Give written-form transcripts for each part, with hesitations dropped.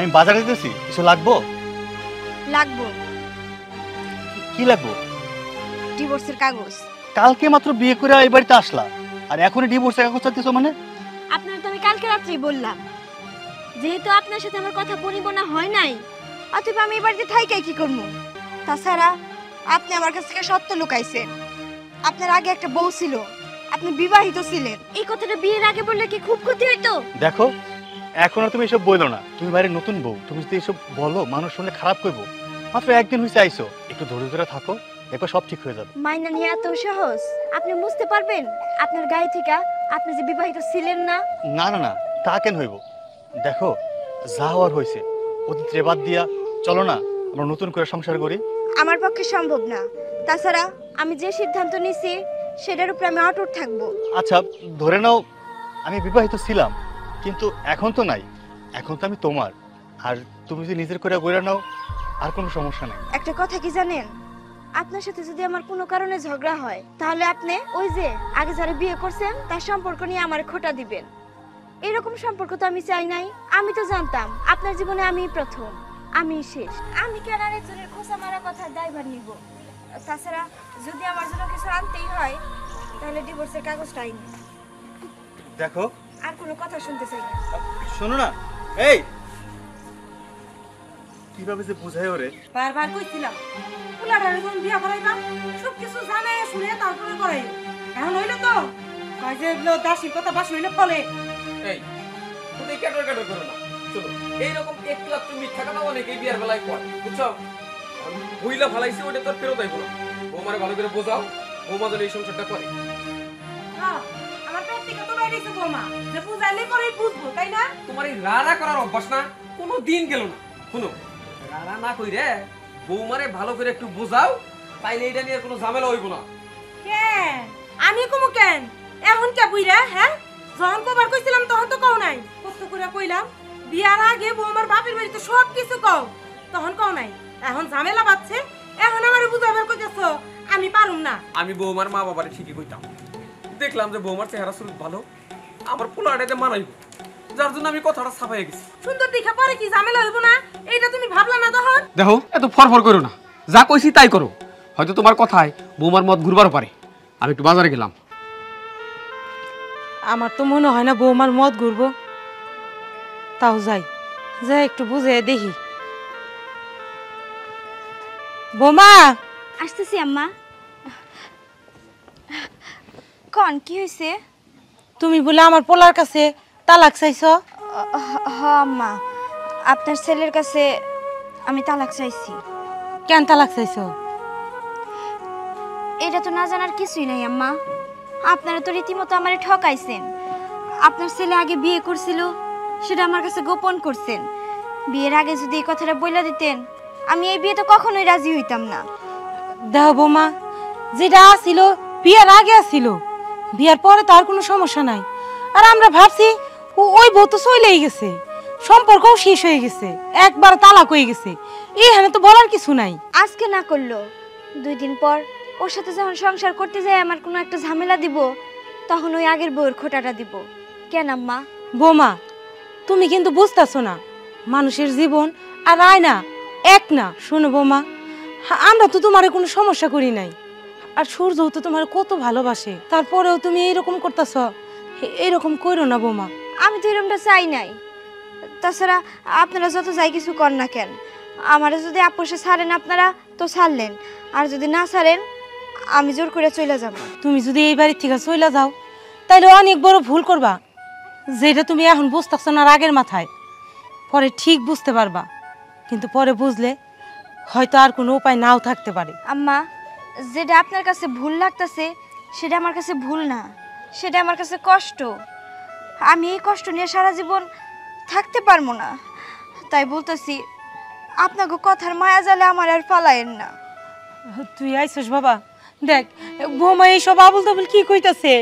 আমি বাজারে যেতেছি, কিছু লাগবো? লাগবো। কি লাগবো? ডিভোর্সের কাগজ। কালকে মাত্র বিয়ে করে এই বাড়িতে আসলা, আর এখনই ডিভোর্সের কাগজ চাইতেছো মানে? আপনার তো আমি কালকে রাত্রেই বললাম, যেহেতু আপনার সাথে আমার কথা পরিবনা হয় নাই, অতএব আমি এই বাড়িতে থাইকাই কি করবো? তাছাড়া আপনি আমার কাছ থেকে সত্য লুকাইছেন। আপনার আগে একটা বউ ছিল, আপনি বিবাহিত ছিলেন। এই কথাটা বিয়ের আগে বললে কি খুব ক্ষতি হইতো? দেখো, এখন আর তুমি এসব বইলো না। তুমি বাড়ির নতুন বউ, তুমি যদি এসব বলো মানুষ শুনলে খারাপ করবো। মাত্র একদিন হয়েছে আইসো, একটু ধৈর্য ধরে থাকো, এরপর সব ঠিক হয়ে যাবে। মাইনা নিয়ে এত সহজ? আপনি বুঝতে পারবেন আপনার গায়ে থেকে আপনি যে বিবাহিত ছিলেন না? না না না, তা কেন হইব? দেখো, যা হওয়ার হয়েছে, অতীতরে বাদ দিয়া চলো না আমরা নতুন করে সংসার করি। আমার পক্ষে সম্ভব না। তাছাড়া আমি যে সিদ্ধান্ত নিছি সেটার উপরে আমি অটুট থাকবো। আচ্ছা ধরে নাও আমি বিবাহিত ছিলাম, কিন্তু এখন তো নাই। এখন তো আমি তোমার, আর তুমি যদি নিজের করে গড়ে নাও আর কোনো সমস্যা নেই। একটা কথা কি জানেন, আপনার সাথে যদি আমার কোনো কারণে ঝগড়া হয়, তাহলে আপনি ওই যে আগে যারা বিয়ে করছেন তার সম্পর্ক নিয়ে আমার খোঁটা দিবেন। এরকম সম্পর্ক তো আমি চাই নাই। আমি তো জানতাম আপনার জীবনে আমিই প্রথম, আমিই শেষ। আমি কেন আর একজনের খোঁচা মারা কথা দায়ভার নিব? তাছাড়া যদি আমার জন্য কিছু আনতেই হয়, তাহলে ডিভোর্সের কাগজটা আইনি। দেখো, আর কোনো কথা শুনতে চাই না। শোনো না, এই কিভাবে যে বুঝাই ওরে। বারবার কইছিলাম পোলাটারে যখন বিয়া করাইবা সব কিছু জানে শুনে তারপরে করাই। এখন হইলো তো কয় যে এগুলো দাসির কথা বাস হইলে ফলে। এই তুমি ক্যাটার ক্যাটার করো না। শোনো, এইরকম একটু একটু মিথ্যা কথা অনেকেই বিয়ার বেলায় কয়, বুঝছো? ভুইলা ফালাইছি ওটা তোর ফেরত আইবো না। বৌমারে ভালো করে বোঝাও, বৌমা যেন এই সংসারটা করে। হ্যাঁ, আমার পেট থেকে তো বাইরেছে বৌমা, যে বুঝাইলে পরেই বুঝবো, তাই না? তোমার এই রাড়া করার অভ্যাস না কোনো দিন গেল না। শুনো, রাড়া না কইরে বৌমারে ভালো করে একটু বোঝাও, তাইলে এটা নিয়ে কোনো ঝামেলা হইব না। কেন আমি কমু কেন? এখন কে বুইরা? হ্যাঁ, যখন কবার কইছিলাম তখন তো কও নাই। কষ্ট করে কইলাম বিয়ার আগে বৌমার বাপের বাড়িতে সব কিছু কও, তখন কও নাই। এখন ঝামেলা বাঁধছে, এখন আমারে বুঝাবার কইতেছো আমি পারুম না। আমি বৌমার মা বাবারে ঠিকই কইতাম, দেখলাম যে বৌমার চেহারা সুরত ভালো, আমার পোলাটাতে মানাইব, যার জন্য আমি কথাটা ছাপাইয়া গেছি। সুন্দর দেখা পরে কি ঝামেলা হইব না, এইটা তুমি ভাবলা না তখন? দেখো, এত ফরফর করো না, যা কইছি তাই করো। হয়তো তোমার কথায় বৌমার মত ঘুরবারও পারে। আমি একটু বাজারে গেলাম। আমার তো মনে হয় না বৌমার মত ঘুরবো, তাও যাই, যাই একটু বুঝে দেখি। বৌমা, আসতেছি আম্মা। কোন কি হয়েছে? তুমি বলে আমার পোলার কাছে তালাক চাইছ? হ আম্মা, আপনার ছেলের কাছে আমি তালাক চাইছি। কেন তালাক চাইছ? এটা তো না জানার কিছুই নাই আম্মা। আপনারা তো রীতিমতো আমারে ঠকাইছেন। আপনার ছেলে আগে বিয়ে করছিল, সেটা আমার কাছে গোপন করছেন। বিয়ের আগে যদি এই কথাটা বইলা দিতেন, আমি এই বিয়েতে কখনোই রাজি হইতাম না। দেখো বৌমা, যেটা আসিল বিয়ার আগে আসিল, বিয়ার পরে তো আর কোনো সমস্যা নাই। আর আমরা ভাবছি ওই বউ তো চলেই গেছে, সম্পর্কও শেষ হয়ে গেছে, একবার তালাক হয়ে গেছে, এখানে তো বলার কিছু নাই। আজকে না করলো 2 দিন পর ওর সাথে যখন সংসার করতে যাই আমার কোনো একটা ঝামেলা দিব, তখন ওই আগের বউয়ের খোঁটাটা দিব। কেন আম্মা? বৌমা, তুমি কিন্তু বুঝতেছো না, মানুষের জীবন আর আয়না এক না। শোনো বৌমা, আমরা তো তোমার কোনো সমস্যা করি নাই, আর সূর্যও তো তোমার কত ভালোবাসে, তারপরেও তুমি এইরকম করতেছ। এইরকম করো না বৌমা। আমি তো এরকমটা চাই নাই। তাছাড়া আপনারা যত যাই কিছু কর না কেন, আমারে যদি আপোষে ছাড়েন আপনারা তো ছাড়লেন, আর যদি না ছাড়েন আমি জোর করে চলে যাব। তুমি যদি এই বাড়ির থেকে চলে যাও তাহলে অনেক বড় ভুল করবা, যেটা তুমি এখন বুঝতেছো না আগের মাথায়, পরে ঠিক বুঝতে পারবা। কিন্তু পরে বুঝলে হয়তো আর কোনো উপায় নাও থাকতে পারে। আম্মা, যেটা আপনার কাছে ভুল লাগতেছে সেটা আমার কাছে ভুল না, সেটা আমার কাছে কষ্ট। আমি এই কষ্ট নিয়ে সারা জীবন থাকতে পারবো না। তাই বলতেছি, আপনাকে কথার মায়া জালে আমার আর পালায়েন না। তুই আইসস বাবা, দেখ বৌমা এইসব আবুল তাবুল কি কইতাছে।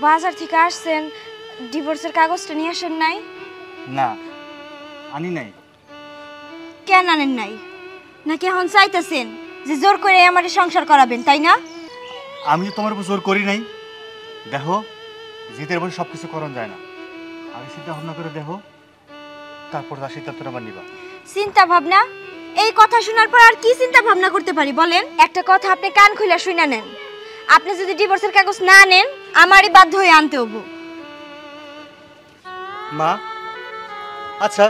বাজার থেকে আসছেন, ডিভোর্সের কাগজটা নিয়ে আসেন নাই? না, আনি নাই। কেন আনেন নাই? নাকি এখন চাইতেছেন যে জোর করে আমার সংসার করাবেন, তাই না? আমি তো তোমার উপর জোর করি নাই। দেখো, জিতের বসে সব কিছু করণ যায় না। আমি চিন্তা ভাবনা করে দেখো, তারপর তার সিদ্ধান্তটা আমার নিবা। চিন্তা ভাবনা? এই কথা শোনার পর আর কি চিন্তা ভাবনা করতে পারি বলেন? একটা কথা আপনি কান খুলে শুনে নেন, আপনি যদি ডিভোর্সের কাগজ না নেন আমারই বাধ্য হয়ে আনতে হবো। মা, আচ্ছা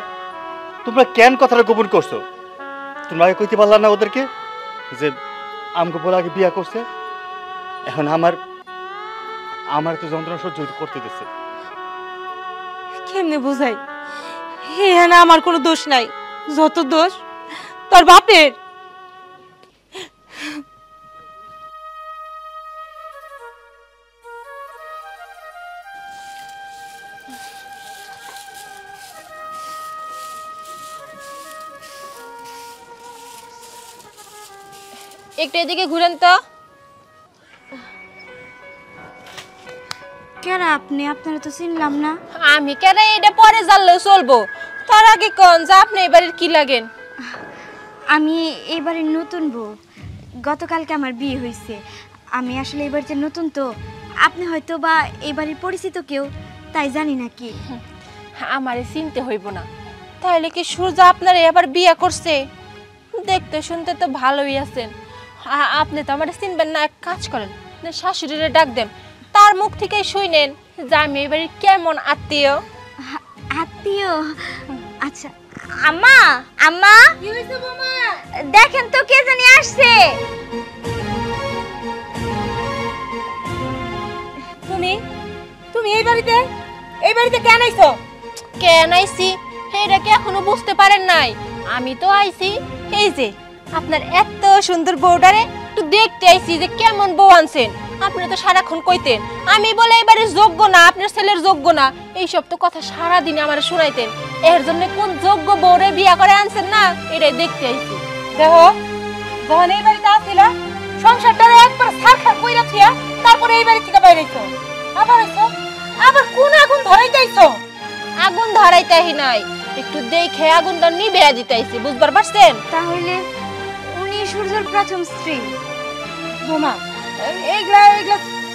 তোমরা কেন কথাটা গোপন করছো? তোমরা আগে কইতে পারলা না ওদেরকে যে আমগো বলে আগে বিয়া করছে? এখন আমার তো যন্ত্রণা সহ্য করতে দিচ্ছে। কেমনে বোঝাই? হ্যাঁ না, আমার কোনো দোষ নাই, যত দোষ তোর বাপের। একটু এদিকে ঘুরেন তো। কেন আপনি? আপনারা তো চিনলাম না। আমি কেন এটা পরে জানলেও চলবো, তার আগে কোন যে আপনি এবারের কি লাগেন? আমি এবারে নতুন বউ, গতকালকে আমার বিয়ে হয়েছে। আমি আসলে এবার যে নতুন, তো আপনি হয়তো বা এবারের পরিচিত কেউ, তাই জানি না কি। আমারে চিনতে হইব না। তাহলে কি সূর্য আপনার এবার বিয়ে করছে? দেখতে শুনতে তো ভালোই আছেন। আপনি তো আমার চিনবেন না, এক কাজ করেন, শাশুড়িরে ডাক দেন, তার মুখ থেকেই শুনেন যে আমি এবারে কেমন আত্মীয়। আত্মীয়? আচ্ছা। আম্মা, আম্মা, কি হইছে মামা? দেখেন তো কে জানি আসছে। তুমি তুমি এই বাড়িতে কেন আইছো? কেন আইছি এটা কি এখনো বুঝতে পারেন নাই? আমি তো আইছি এই যে আপনার এত সুন্দর বউটারে একটু দেখতে আইছি যে কেমন বউ আনছেন। আপনি তো সারাক্ষণ কইতেন আমি বলে এবারে যোগ্য না, আপনার ছেলের যোগ্য না, এইসব তো কথা সারাদিনে আমার শুনাইতেন। এর জন্য কোন যোগ্য বউরে বিয়া করে আনছেন না এটাই দেখতে আইছি। দেখো, যখন এই বাড়িতে আসছিল সংসারটারে একবার সারখার কইরা থিয়া তারপরে এই বাড়ি থেকে বাইরে আইছো। আবার কোন আগুন ধরাইতে আইছো? আগুন ধরাইতেই নাই, একটু দেখে আগুনটা নিভে দিতেইছি, বুঝবার পারছেন? তাহলে উনি সূর্যর প্রথম স্ত্রী? বোমা, এইগুলা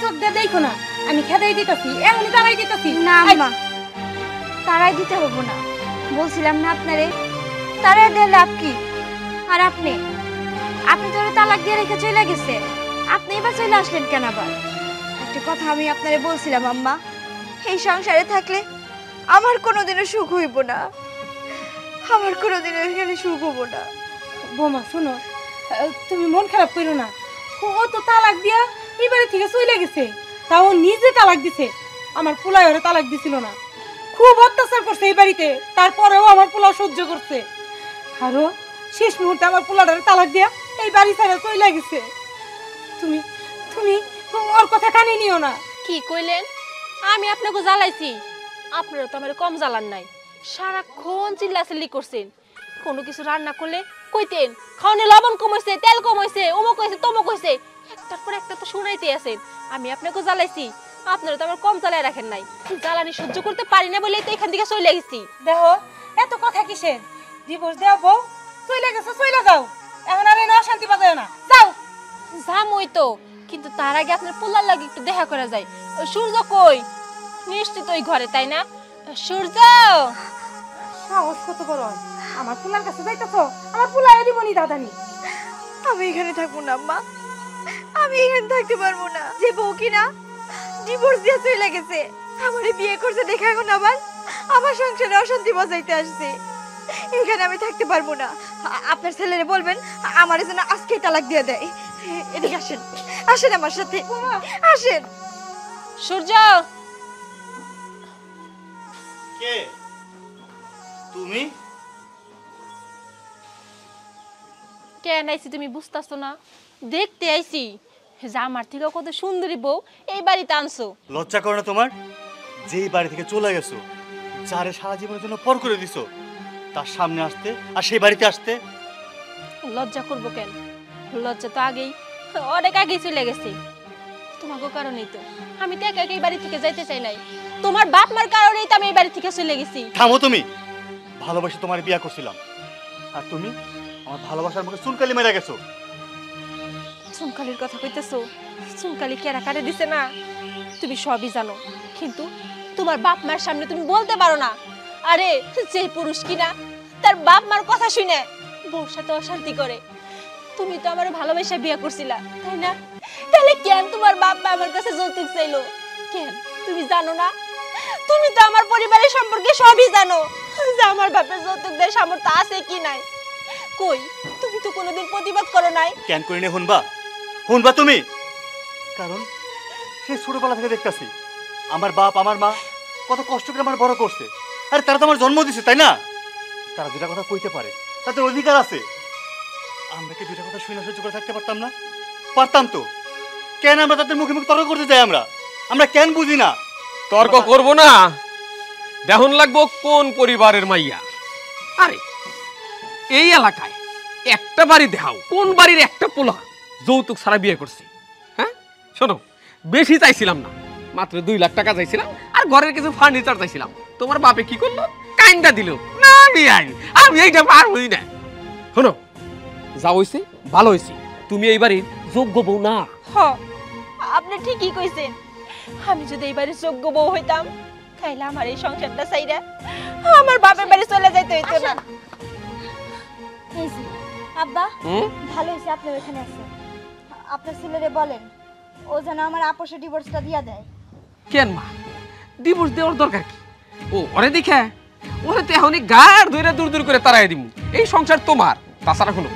চোখ দিয়ে দেখো না, আমি খেদাই দিতেছি, এমনই দাঁড়াই দিতেছি। না আম্মা, তারাই দিতে হবো না, বলছিলাম না আপনারে, তারাই দিয়ে লাভ কি? আর আপনি তো ওরে তালাক দিয়ে রেখে চলে গেছে, আপনি এবার চলে আসলেন কেন আবার? একটা কথা আমি আপনারে বলছিলাম আম্মা, এই সংসারে থাকলে আমার কোনোদিনও সুখ হইব না, আমার কোনোদিনও এখানে সুখ হবো না। বোমা শোনো, তুমি মন খারাপ করো না। ও তো তালাক দিয়া এই বাড়ি থেকে চলে গেছে, তাও নিজে তালাক দিছে, আমার পোলায় ওরে তালাক দিছিল না। খুব অত্যাচার করছে এই বাড়িতে, তারপরেও আমার পোলা সহ্য করছে। আরো শেষ মুহূর্তে আমার পোলাটারে তালাক দিয়া এই বাড়ি ছেড়ে চলে গেছে। তুমি তুমি ওর কথা কানে নিও না। কি কইলেন? আমি আপনাকে জ্বালাইছি? আপনারা তো আমার কম জ্বালান নাই, সারাক্ষণ চিল্লাচিল্লি করছেন। কোনো কিছু রান্না করলে কইতেন খাওয়ানে লবণ কমাইছে, তেল কমাইছে, অমুক কইছে তমুক কইছে, একটার পর একটা তো শুনাইতে আছেন। আমি আপনাকে জ্বালাইছি, আপনারা তো আমার কম জ্বালায় রাখেন নাই। জ্বালানি সহ্য করতে পারি না বলেই তো এখান থেকে চলে গেছি। দেখো, এত কথা কিসের? ডিভোর্স দেও বউ, চলে গেছে চলে যাও, এখন আর এনে অশান্তি বাজায় না, যাও। যামই তো, কিন্তু তার আগে আপনার পোলার লাগে একটু দেখা করা যায়। সূর্য কই? নিশ্চিত ওই ঘরে, তাই না? সূর্য, সাহস কত বড়! আমার পোলার কাছে যাইতেছো? আমার পোলারে দিবনি দাদানি। আমি এখানে থাকবো না আম্মা, আমি এখানে থাকতে পারবো না। যে বউ কিনা ডিভোর্স দিয়ে চলে গেছে, আমারে বিয়ে করছে দেখে এখন আবার আমার সংসারে অশান্তি বজাইতে আসছে, এখানে আমি থাকতে পারবো না। আপনার ছেলেরে বলবেন আমার জন্য আজকেই তালাক দিয়ে দেয়। এদিকে আসেন, আসেন আমার সাথে, আসেন। সূর্য, কে তুমি? কেন আইছি তুমি বুঝতেছো না? দেখতে আইছি যে আমার থেকে কত সুন্দরী বউ এই বাড়িতে আনছো। লজ্জা করে না তোমার? যেই বাড়ি থেকে চলে গেছো, যারে সারা জীবনের জন্য পর করে দিছো, তার সামনে আসতে আর সেই বাড়িতে আসতে লজ্জা করবো কেন? লজ্জা তো আগেই, অনেক আগেই চলে গেছে। তোমাকে কারণেই তো আমি তো একা এই বাড়ি থেকে যাইতে চাই নাই, তোমার বাপ মার কারণেই তো আমি এই বাড়ি থেকে চলে গেছি। থামো তুমি। ভালোবাসে তোমার বিয়া করছিলাম, আর তুমি আমার ভালোবাসার মুখে চুনকালি মেরে গেছো। চুনকালির কথা কইতেছো? চুনকালি কেরা কারে দিছে না তুমি সবই জানো, কিন্তু তোমার বাপ মার সামনে তুমি বলতে পারো না। আরে যে পুরুষ কিনা তার বাপ মার কথা শুনে বউর সাথে অশান্তি করে, তুমি তো আমার ভালোবাসা বিয়ে করছিলা তাই না? তাহলে কেন তোমার বাপ মা আমার কাছে যৌতুক চাইলো? কেন তুমি জানো না? তুমি তো আমার পরিবারের সম্পর্কে সবই জানো যে আমার বাপের যৌতুক দেওয়ার সামর্থ্য আছে কি নাই। কই তুমি তো কোনোদিন প্রতিবাদ করো নাই। কেন করি না হুনবা তুমি? কারণ সেই ছোটবেলা থেকে দেখতেছি আমার বাপ আমার মা কত কষ্ট করে আমার বড় করছে। আরে তারা তো আমার জন্ম দিছে তাই না? তারা দুটা কথা কইতে পারে, তাদের অধিকার আছে। আমরা কি দুটা কথা শুনে সহ্য করে থাকতে পারতাম না? পারতাম তো। কেন আমরা তাদের মুখে মুখে তর্ক করতে যাই? আমরা কেন বুঝি না? তর্ক করব না, দেখুন লাগবো কোন পরিবারের মাইয়া। আরে এই এলাকায় একটা বাড়ি দেখাও কোন বাড়ির একটা পোলা যৌতুক ছাড়া বিয়ে করছে? হ্যাঁ শোনো, বেশি চাইছিলাম না, মাত্র 2 লাখ টাকা চাইছিলাম, আর ঘরের কিছু ফার্নিচার চাইছিলাম। তোমার বাপে কি করলো? কাইন্ডা দিল না। আমি এইটা পারবই না। শোনো, যা হইছে ভালো হইছে, তুমি এই বাড়ির যোগ্য বউ না। হ, আপনি ঠিকই কইছেন। আমি যদি এই বাড়ির যোগ্য বউ হইতাম তাইলে আমার এই সংসারটা চাইরা আমার বাপের বাড়ি চলে যাইতে হইতো না। এই যে আব্বা, ভালো হয়েছে আপনি ওখানে আছেন। আপনার ছেলেরে বলেন ও যেন আমার আপোষে ডিভোর্সটা দিয়া দেয়। কেন মা, ডিভোর্স দেওয়ার দরকার কি? ও ওরে দেখে ওরে তো এখনই গাড় ধরে দূর দূর করে তাড়াই দিমু। এই সংসার তোমার। তাছাড়া শুনো,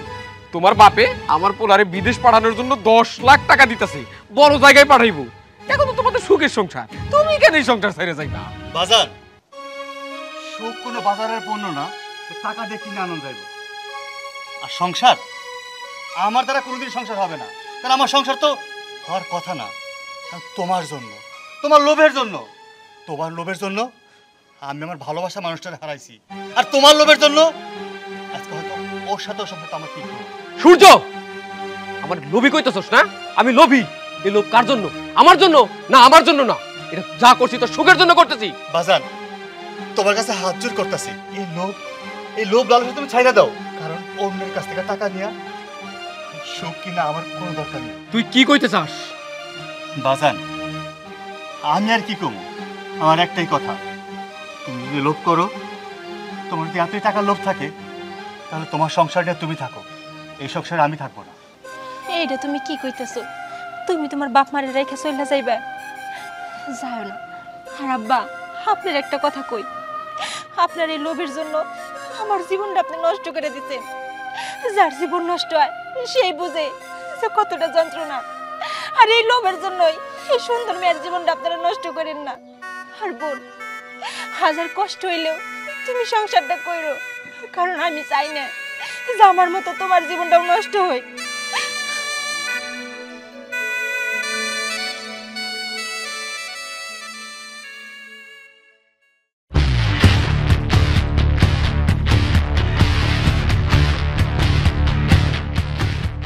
তোমার বাপে আমার পোলারে বিদেশ পাঠানোর জন্য 10 লাখ টাকা দিতেছে, বড় জায়গায় পাঠাইবো। এখন তো তোমাদের সুখের সংসার, তুমি কেন এই সংসার ছেড়ে যাইবা? বাজার সুখ কোনো বাজারের পণ্য না যে টাকা দিয়ে কিনে আনন্দ যাইব। আর সংসার আমার দ্বারা কোনোদিন সংসার হবে না, কারণ আমার সংসার তো হওয়ার কথা না। কারণ তোমার জন্য, তোমার লোভের জন্য, তোমার লোভের জন্য আমি আমার ভালোবাসা মানুষটাকে হারাইছি। আর তোমার লোভের জন্য আজকে হয়তো ওর সাথে ওর সম্পর্ক আমার ঠিক হবে। সূর্য, আমার লোভী কইতেছস না? আমি লোভী? এই লোভ কার জন্য? আমার জন্য না, আমার জন্য না। এটা যা করছি তো সুখের জন্য করতেছি। বাজান, তোমার কাছে হাত জোর করতেছি, এই লোভ লালসা তুমি ছাইড়া দাও। কারণ অন্যের কাছ থেকে টাকা নিয়া সুখ কিনা আমার কোনো দরকার নেই। তুই কি কইতে চাস? বাজান, আমি আর কি কম, আমার একটাই কথা, তুমি যদি লোভ করো, তোমার যদি এতই টাকার লোভ থাকে, তাহলে তোমার সংসারটা তুমি থাকো, এই সংসারে আমি থাকবো না। এইটা তুমি কি কইতেছো? তুমি তোমার বাপ মারে রেখে চলে যাইবা? যাও না। আর আব্বা, আপনার একটা কথা কই, আপনার এই লোভের জন্য আমার জীবনটা আপনি নষ্ট করে দিচ্ছেন। যার জীবন নষ্ট হয় সেই বুঝে যে কতটা যন্ত্রণা। আর এই লোভের জন্যই এই সুন্দর মেয়ের জীবনটা আপনারা নষ্ট করেন না। আর বোন, হাজার কষ্ট হইলেও তুমি সংসারটা কইরো, কারণ আমি চাই না যে আমার মতো তোমার জীবনটাও নষ্ট হয়।